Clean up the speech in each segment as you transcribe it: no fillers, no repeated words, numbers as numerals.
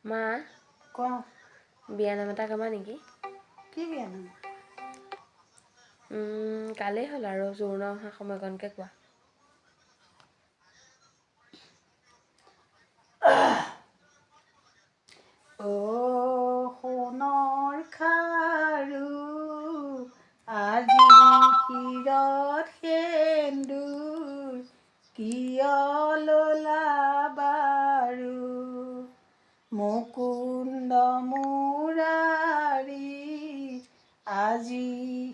মা কোৱা বিয়ানাম এটা গাবা নেকি? কি বিয়ানাম? কালেই হ'ল আৰু জোৰোণৰ অহা সময়কণকে কোৱা। সোণৰ খাৰু আজি শিৰত সেন্দুৰ কিয় ললা বাৰু মুকুন্দ মুৰাৰী আজি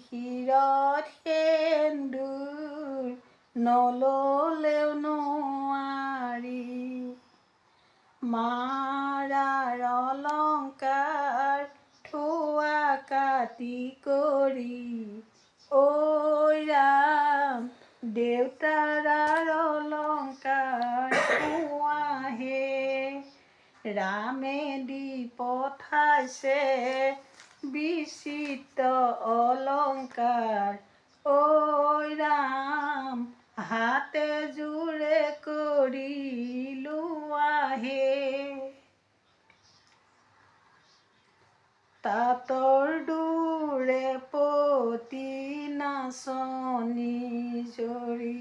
শিৰত সেন্দুৰ নললেও নোৱাৰি মাৰাৰ অলংকাৰ থোৱা কাটি কৰি ঐ ৰাম দেউতাৰাৰ অলংকাৰ থোৱাহে ৰামে দি পঠাইছে বিচিত্ৰ অলংকাৰ ঐ ৰাম হাতে জোৰে কৰি লোৱাহে তাঁতৰ দূৰে পতি নাচনী জৰি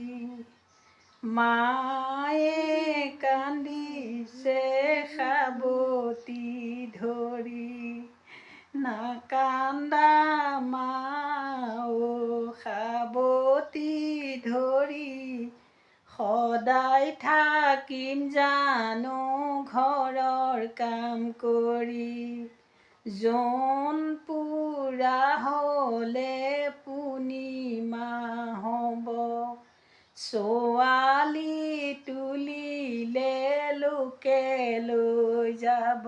মায়ে কান্দিছে সাৱতি ধৰি নাকান্দা মা সাৱতি ধৰি সদায় থাকিম জানো ঘৰৰ কাম কৰি জোন পুৰা হ'লে পূৰ্ণিমা হ'ব ছোৱালী তুলিলে লোকে লৈ যাব।